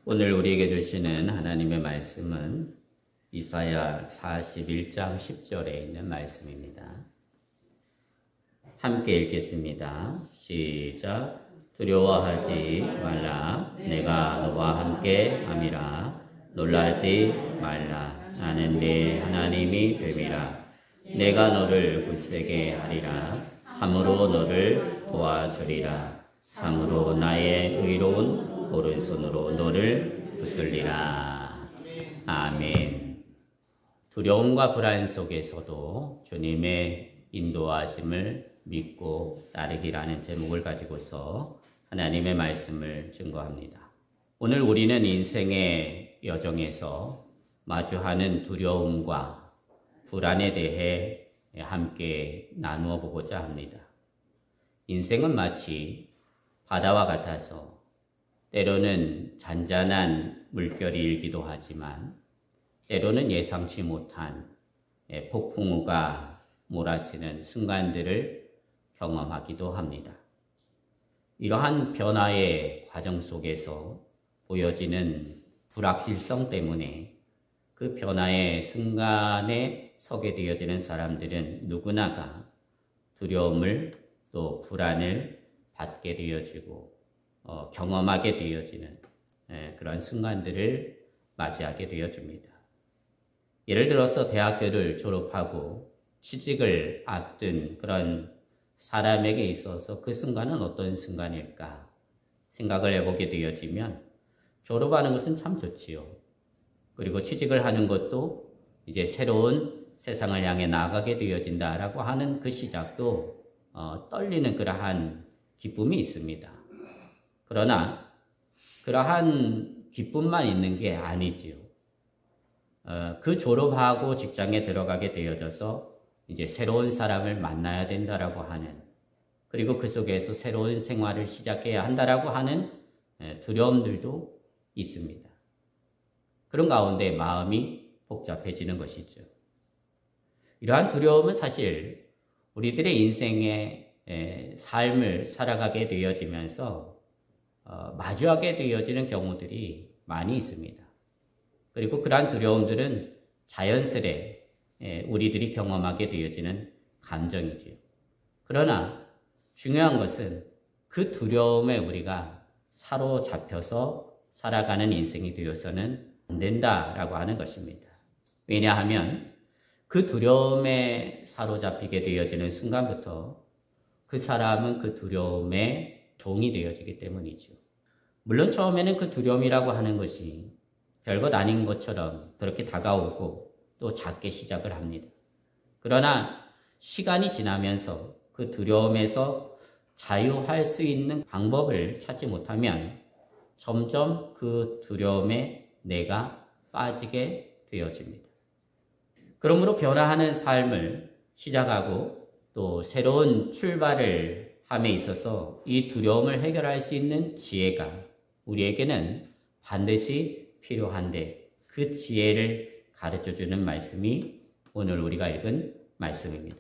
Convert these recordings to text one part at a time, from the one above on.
오늘 우리에게 주시는 하나님의 말씀은 이사야 41장 10절에 있는 말씀입니다. 함께 읽겠습니다. 시작. 두려워하지 말라. 내가 너와 함께 함이라. 놀라지 말라. 나는 네 하나님이 됨이라. 내가 너를 굳세게 하리라. 참으로 너를 도와주리라. 참으로 나의 의로운 오른손으로 너를 붙들리라. 아멘. 두려움과 불안 속에서도 주님의 인도하심을 믿고 따르기라는 제목을 가지고서 하나님의 말씀을 증거합니다. 오늘 우리는 인생의 여정에서 마주하는 두려움과 불안에 대해 함께 나누어 보고자 합니다. 인생은 마치 바다와 같아서 때로는 잔잔한 물결이일기도 하지만 때로는 예상치 못한 폭풍우가 몰아치는 순간들을 경험하기도 합니다. 이러한 변화의 과정 속에서 보여지는 불확실성 때문에 그 변화의 순간에 서게 되어지는 사람들은 누구나가 두려움을 또 불안을 받게 되어지고 경험하게 되어지는 그런 순간들을 맞이하게 되어집니다. 예를 들어서 대학교를 졸업하고 취직을 앞둔 그런 사람에게 있어서 그 순간은 어떤 순간일까 생각을 해보게 되어지면 졸업하는 것은 참 좋지요. 그리고 취직을 하는 것도 이제 새로운 세상을 향해 나아가게 되어진다라고 하는 그 시작도 떨리는 그러한 기쁨이 있습니다. 그러나 그러한 기쁨만 있는 게 아니지요. 그 졸업하고 직장에 들어가게 되어져서 이제 새로운 사람을 만나야 된다라고 하는, 그리고 그 속에서 새로운 생활을 시작해야 한다라고 하는 두려움들도 있습니다. 그런 가운데 마음이 복잡해지는 것이죠. 이러한 두려움은 사실 우리들의 인생의 삶을 살아가게 되어지면서 마주하게 되어지는 경우들이 많이 있습니다. 그리고 그러한 두려움들은 자연스레 우리들이 경험하게 되어지는 감정이지요. 그러나 중요한 것은 그 두려움에 우리가 사로잡혀서 살아가는 인생이 되어서는 안 된다라고 하는 것입니다. 왜냐하면 그 두려움에 사로잡히게 되어지는 순간부터 그 사람은 그 두려움의 종이 되어지기 때문이죠. 물론 처음에는 그 두려움이라고 하는 것이 별것 아닌 것처럼 그렇게 다가오고 또 작게 시작을 합니다. 그러나 시간이 지나면서 그 두려움에서 자유할 수 있는 방법을 찾지 못하면 점점 그 두려움에 내가 빠지게 되어집니다. 그러므로 변화하는 삶을 시작하고 또 새로운 출발을 함에 있어서 이 두려움을 해결할 수 있는 지혜가 우리에게는 반드시 필요한데, 그 지혜를 가르쳐주는 말씀이 오늘 우리가 읽은 말씀입니다.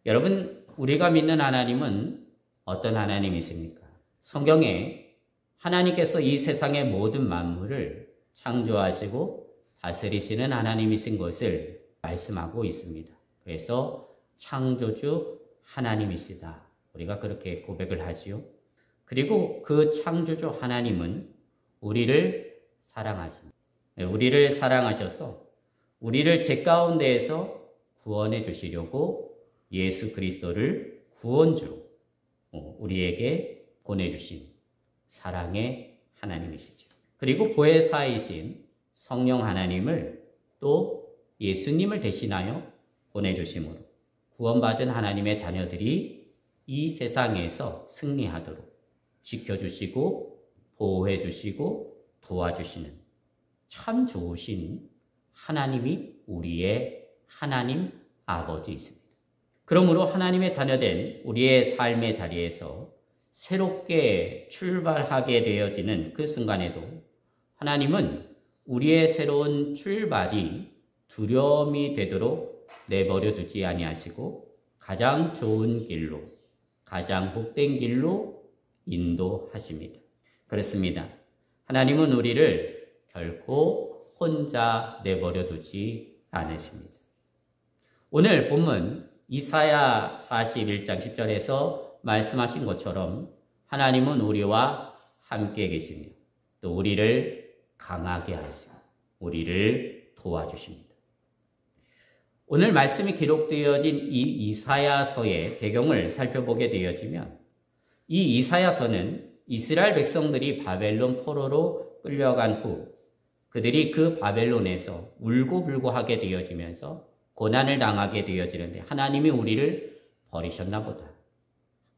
여러분, 우리가 믿는 하나님은 어떤 하나님이십니까? 성경에 하나님께서 이 세상의 모든 만물을 창조하시고 다스리시는 하나님이신 것을 말씀하고 있습니다. 그래서 창조주 하나님이시다, 우리가 그렇게 고백을 하지요. 그리고 그 창조주 하나님은 우리를 사랑하십니다. 우리를 사랑하셔서 우리를 죄 가운데에서 구원해 주시려고 예수 그리스도를 구원주로 우리에게 보내주신 사랑의 하나님이시죠. 그리고 보혜사이신 성령 하나님을 또 예수님을 대신하여 보내주심으로 구원받은 하나님의 자녀들이 이 세상에서 승리하도록 지켜주시고 보호해주시고 도와주시는 참 좋으신 하나님이 우리의 하나님 아버지이십니다. 그러므로 하나님의 자녀된 우리의 삶의 자리에서 새롭게 출발하게 되어지는 그 순간에도 하나님은 우리의 새로운 출발이 두려움이 되도록 내버려 두지 아니하시고 가장 좋은 길로, 가장 복된 길로 인도하십니다. 그렇습니다. 하나님은 우리를 결코 혼자 내버려 두지 않으십니다. 오늘 본문 이사야 41장 10절에서 말씀하신 것처럼 하나님은 우리와 함께 계시며 또 우리를 강하게 하시고 우리를 도와주십니다. 오늘 말씀이 기록되어진 이 이사야서의 배경을 살펴보게 되어지면 이 이사야서는 이스라엘 백성들이 바벨론 포로로 끌려간 후 그들이 그 바벨론에서 울고불고하게 되어지면서 고난을 당하게 되어지는데 하나님이 우리를 버리셨나 보다.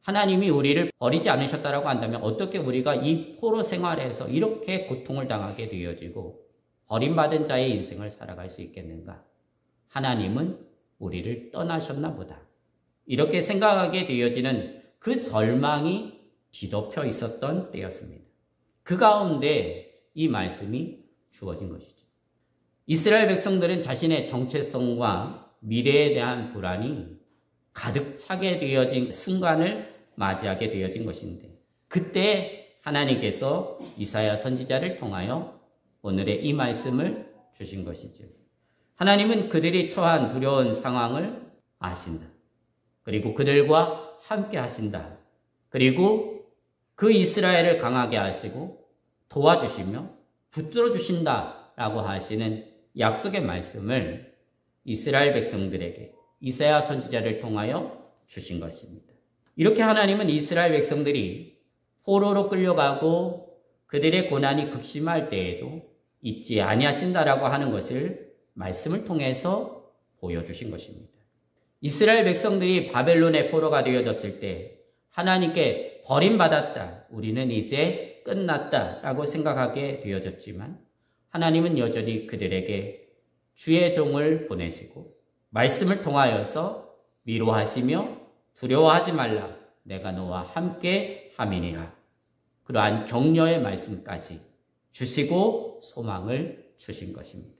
하나님이 우리를 버리지 않으셨다라고 한다면 어떻게 우리가 이 포로 생활에서 이렇게 고통을 당하게 되어지고 버림받은 자의 인생을 살아갈 수 있겠는가? 하나님은 우리를 떠나셨나 보다. 이렇게 생각하게 되어지는 그 절망이 뒤덮여 있었던 때였습니다. 그 가운데 이 말씀이 주어진 것이죠. 이스라엘 백성들은 자신의 정체성과 미래에 대한 불안이 가득 차게 되어진 순간을 맞이하게 되어진 것인데 그때 하나님께서 이사야 선지자를 통하여 오늘의 이 말씀을 주신 것이죠. 하나님은 그들이 처한 두려운 상황을 아신다. 그리고 그들과 함께 하신다. 그리고 그 이스라엘을 강하게 하시고 도와주시며 붙들어 주신다라고 하시는 약속의 말씀을 이스라엘 백성들에게 이사야 선지자를 통하여 주신 것입니다. 이렇게 하나님은 이스라엘 백성들이 포로로 끌려가고 그들의 고난이 극심할 때에도 잊지 아니하신다라고 하는 것을 말씀을 통해서 보여주신 것입니다. 이스라엘 백성들이 바벨론의 포로가 되어졌을 때 하나님께 버림받았다, 우리는 이제 끝났다라고 생각하게 되어졌지만 하나님은 여전히 그들에게 주의 종을 보내시고 말씀을 통하여서 위로하시며 두려워하지 말라, 내가 너와 함께 함이니라. 그러한 격려의 말씀까지 주시고 소망을 주신 것입니다.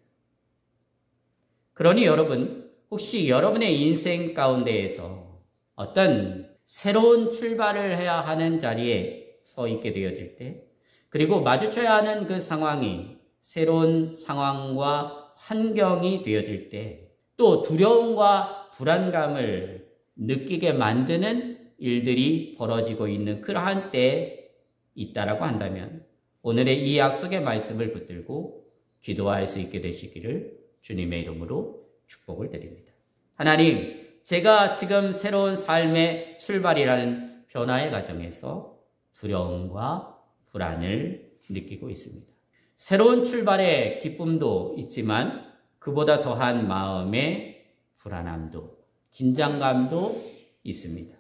그러니 여러분, 혹시 여러분의 인생 가운데에서 어떤 새로운 출발을 해야 하는 자리에 서 있게 되어질 때, 그리고 마주쳐야 하는 그 상황이 새로운 상황과 환경이 되어질 때, 또 두려움과 불안감을 느끼게 만드는 일들이 벌어지고 있는 그러한 때에 있다라고 한다면 오늘의 이 약속의 말씀을 붙들고 기도할 수 있게 되시기를 주님의 이름으로 축복을 드립니다. 하나님, 제가 지금 새로운 삶의 출발이라는 변화의 과정에서 두려움과 불안을 느끼고 있습니다. 새로운 출발의 기쁨도 있지만 그보다 더한 마음의 불안함도, 긴장감도 있습니다.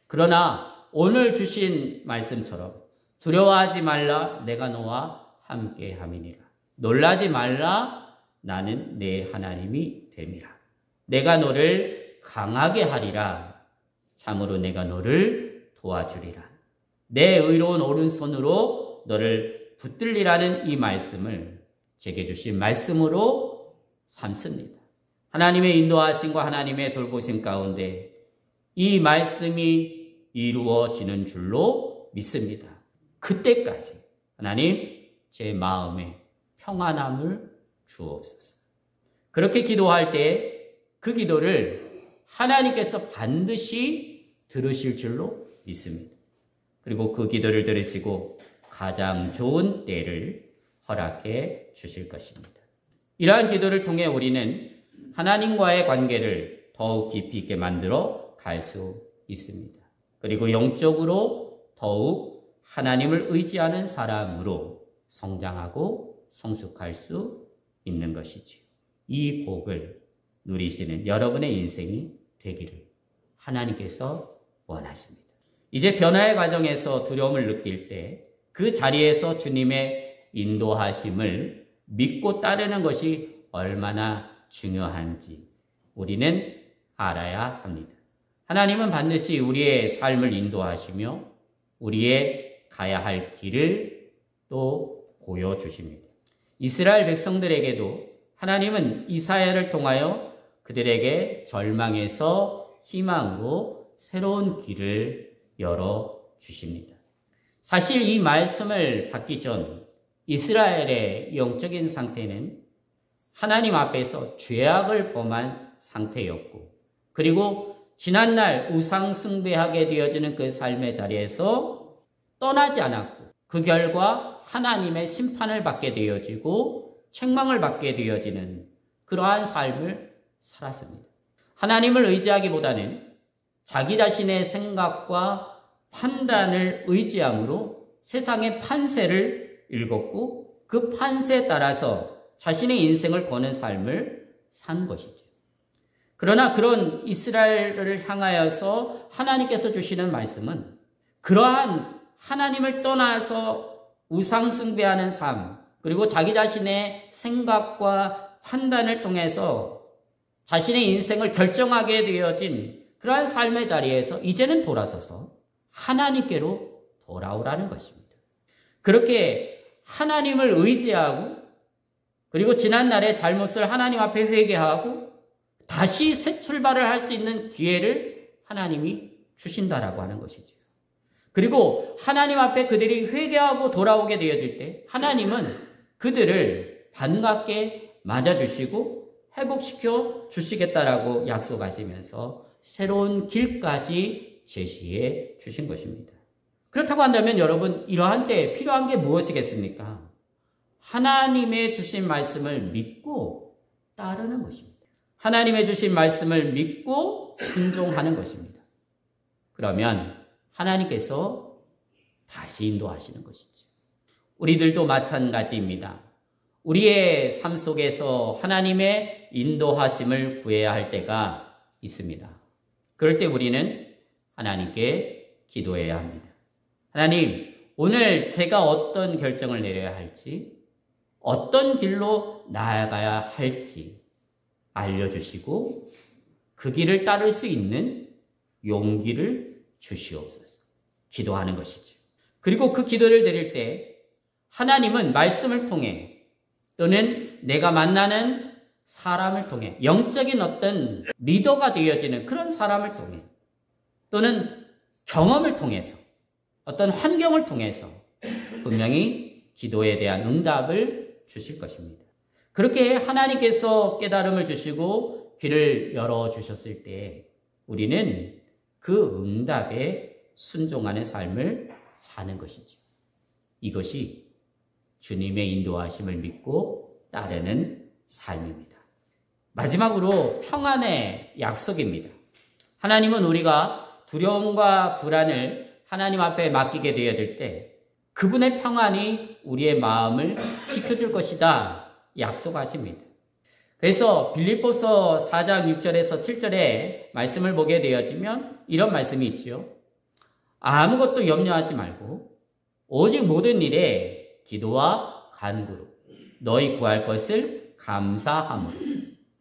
그러나 오늘 주신 말씀처럼 두려워하지 말라, 내가 너와 함께 함이니라. 놀라지 말라, 나는 내 하나님이 됨이라. 내가 너를 강하게 하리라. 참으로 내가 너를 도와주리라. 내 의로운 오른손으로 너를 붙들리라는 이 말씀을 제게 주신 말씀으로 삼습니다. 하나님의 인도하심과 하나님의 돌보심 가운데 이 말씀이 이루어지는 줄로 믿습니다. 그때까지 하나님, 제 마음에 평안함을 주옵소서. 그렇게 기도할 때 그 기도를 하나님께서 반드시 들으실 줄로 믿습니다. 그리고 그 기도를 들으시고 가장 좋은 때를 허락해 주실 것입니다. 이러한 기도를 통해 우리는 하나님과의 관계를 더욱 깊이 있게 만들어 갈 수 있습니다. 그리고 영적으로 더욱 하나님을 의지하는 사람으로 성장하고 성숙할 수 있는 것이지요. 이 복을 누리시는 여러분의 인생이 되기를 하나님께서 원하십니다. 이제 변화의 과정에서 두려움을 느낄 때 그 자리에서 주님의 인도하심을 믿고 따르는 것이 얼마나 중요한지 우리는 알아야 합니다. 하나님은 반드시 우리의 삶을 인도하시며 우리의 가야 할 길을 또 보여주십니다. 이스라엘 백성들에게도 하나님은 이사야를 통하여 그들에게 절망에서 희망으로 새로운 길을 열어주십니다. 사실 이 말씀을 받기 전 이스라엘의 영적인 상태는 하나님 앞에서 죄악을 범한 상태였고, 그리고 지난날 우상 숭배하게 되어지는 그 삶의 자리에서 떠나지 않았고, 그 결과 하나님의 심판을 받게 되어지고 책망을 받게 되어지는 그러한 삶을 살았습니다. 하나님을 의지하기보다는 자기 자신의 생각과 판단을 의지함으로 세상의 판세를 읽었고, 그 판세에 따라서 자신의 인생을 거는 삶을 산 것이죠. 그러나 그런 이스라엘을 향하여서 하나님께서 주시는 말씀은 그러한 하나님을 떠나서 우상 숭배하는 삶, 그리고 자기 자신의 생각과 판단을 통해서 자신의 인생을 결정하게 되어진 그러한 삶의 자리에서 이제는 돌아서서 하나님께로 돌아오라는 것입니다. 그렇게 하나님을 의지하고, 그리고 지난날의 잘못을 하나님 앞에 회개하고 다시 새 출발을 할 수 있는 기회를 하나님이 주신다라고 하는 것이죠. 그리고 하나님 앞에 그들이 회개하고 돌아오게 되어질 때 하나님은 그들을 반갑게 맞아주시고 회복시켜 주시겠다라고 약속하시면서 새로운 길까지 제시해 주신 것입니다. 그렇다고 한다면 여러분, 이러한 때에 필요한 게 무엇이겠습니까? 하나님의 주신 말씀을 믿고 따르는 것입니다. 하나님의 주신 말씀을 믿고 순종하는 것입니다. 그러면 하나님께서 다시 인도하시는 것이죠. 우리들도 마찬가지입니다. 우리의 삶 속에서 하나님의 인도하심을 구해야 할 때가 있습니다. 그럴 때 우리는 하나님께 기도해야 합니다. 하나님, 오늘 제가 어떤 결정을 내려야 할지, 어떤 길로 나아가야 할지 알려주시고 그 길을 따를 수 있는 용기를 주시옵소서. 기도하는 것이죠. 그리고 그 기도를 드릴 때 하나님은 말씀을 통해 또는 내가 만나는 사람을 통해, 영적인 어떤 리더가 되어지는 그런 사람을 통해, 또는 경험을 통해서, 어떤 환경을 통해서 분명히 기도에 대한 응답을 주실 것입니다. 그렇게 하나님께서 깨달음을 주시고 길을 열어주셨을 때 우리는 그 응답에 순종하는 삶을 사는 것이죠. 이것이 주님의 인도하심을 믿고 따르는 삶입니다. 마지막으로 평안의 약속입니다. 하나님은 우리가 두려움과 불안을 하나님 앞에 맡기게 되어질 때 그분의 평안이 우리의 마음을 지켜줄 것이다 약속하십니다. 그래서 빌립보서 4장 6절에서 7절에 말씀을 보게 되어지면 이런 말씀이 있죠. 아무것도 염려하지 말고 오직 모든 일에 기도와 간구로 너희 구할 것을 감사함으로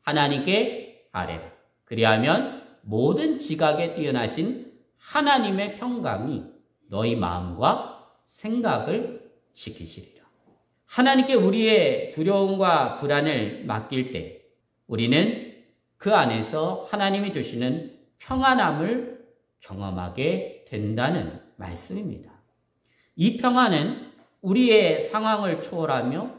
하나님께 아뢰라. 그리하면 모든 지각에 뛰어나신 하나님의 평강이 너희 마음과 생각을 지키시리라. 하나님께 우리의 두려움과 불안을 맡길 때 우리는 그 안에서 하나님이 주시는 평안함을 경험하게 된다는 말씀입니다. 이 평안은 우리의 상황을 초월하며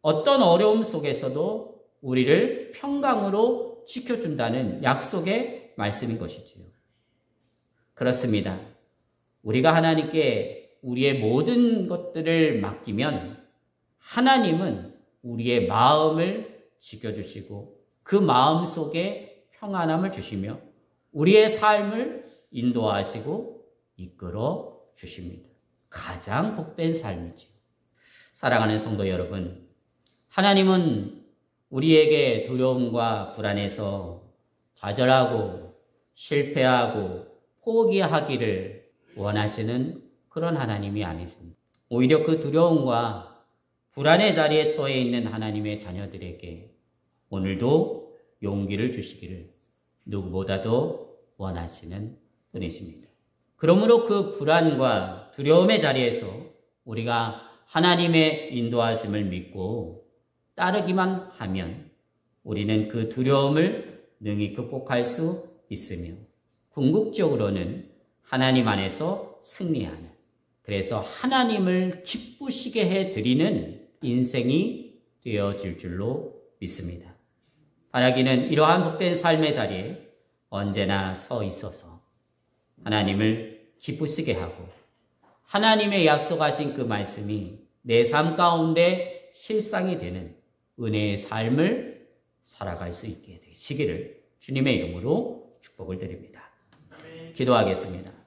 어떤 어려움 속에서도 우리를 평강으로 지켜준다는 약속의 말씀인 것이지요. 그렇습니다. 우리가 하나님께 우리의 모든 것들을 맡기면 하나님은 우리의 마음을 지켜주시고 그 마음 속에 평안함을 주시며 우리의 삶을 인도하시고 이끌어 주십니다. 가장 복된 삶이지요. 사랑하는 성도 여러분, 하나님은 우리에게 두려움과 불안에서 좌절하고 실패하고 포기하기를 원하시는 그런 하나님이 아니십니다. 오히려 그 두려움과 불안의 자리에 처해 있는 하나님의 자녀들에게 오늘도 용기를 주시기를 누구보다도 원하시는 분이십니다. 그러므로 그 불안과 두려움의 자리에서 우리가 하나님의 인도하심을 믿고 따르기만 하면 우리는 그 두려움을 능히 극복할 수 있으며 궁극적으로는 하나님 안에서 승리하는, 그래서 하나님을 기쁘시게 해드리는 인생이 되어질 줄로 믿습니다. 바라기는 이러한 복된 삶의 자리에 언제나 서 있어서 하나님을 기쁘시게 하고 하나님의 약속하신 그 말씀이 내 삶 가운데 실상이 되는 은혜의 삶을 살아갈 수 있게 되시기를 주님의 이름으로 축복을 드립니다. 기도하겠습니다.